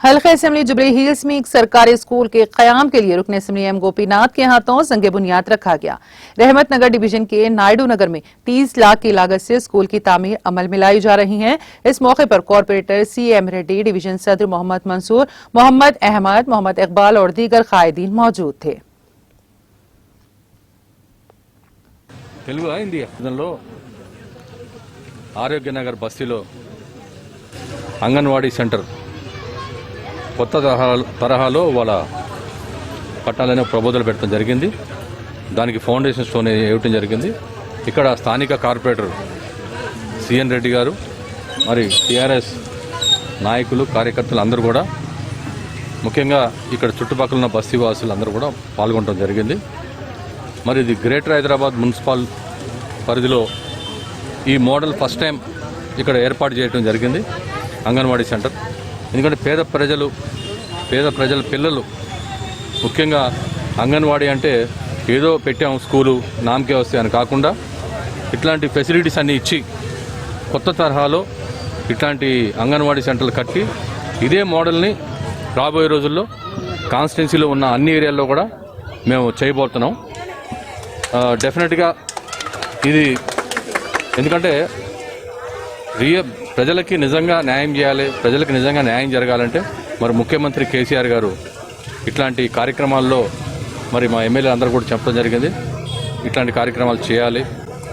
हल्का assembly jubilee hills में एक सरकारी स्कूल के कयाम के लिए रुकन असेंबली एम गोपीनाथ के हाथों संग बुनियाद रखा गया। रहमत नगर डिवीजन के नायडू नगर में 30 लाख की लागत से स्कूल की तामीर अमल में लाई जा रही है। इस मौके पर कॉर्पोरेटर CM रेड्डी, डिवीजन सदर मोहम्मद मंसूर, मोहम्मद अहमद, मोहम्मद इकबाल और दीगर कायदीन मौजूद थे। ఆరోగ్య నగర్ బస్తీలో అంగన్వాడీ సెంటర్ కొత్త తరహాలో వాళ్ళ కట్టాలనే ప్రపోజల్ పెట్టడం జరిగింది. దానికి ఫౌండేషన్ స్టోన్ వేయటం జరిగింది. ఇక్కడ స్థానిక కార్పొరేటర్ CN రెడ్డి గారు మరి TRS నాయకులు కార్యకర్తలు అందరూ కూడా ముఖ్యంగా ఇక్కడ చుట్టుపక్కల ఉన్న బస్తీ వాసులు అందరూ కూడా పాల్గొనడం జరిగింది. మరి ఇది గ్రేటర్ హైదరాబాద్ మున్సిపల్ పరిధిలో ఈ మోడల్ ఫస్ట్ టైం ఇక్కడ ఏర్పాటు చేయడం జరిగింది అంగన్వాడీ సెంటర్. ఎందుకంటే పేద ప్రజల పిల్లలు ముఖ్యంగా అంగన్వాడీ అంటే ఏదో పెట్టాము స్కూలు నామకే వస్తాయి అని కాకుండా ఇట్లాంటి ఫెసిలిటీస్ అన్నీ ఇచ్చి కొత్త తరహాలో ఇట్లాంటి అంగన్వాడీ సెంటర్లు కట్టి ఇదే మోడల్ని రాబోయే రోజుల్లో కాన్స్టిట్యున్సీలో ఉన్న అన్ని ఏరియాల్లో కూడా మేము చేయబోతున్నాం. డెఫినెట్గా ఇది ఎందుకంటే ప్రజలకి నిజంగా న్యాయం చేయాలి, ప్రజలకు నిజంగా న్యాయం జరగాలంటే మరి ముఖ్యమంత్రి కేసీఆర్ గారు ఇట్లాంటి కార్యక్రమాల్లో మరి మా ఎమ్మెల్యే అందరూ కూడా చెప్పడం జరిగింది. ఇట్లాంటి కార్యక్రమాలు చేయాలి.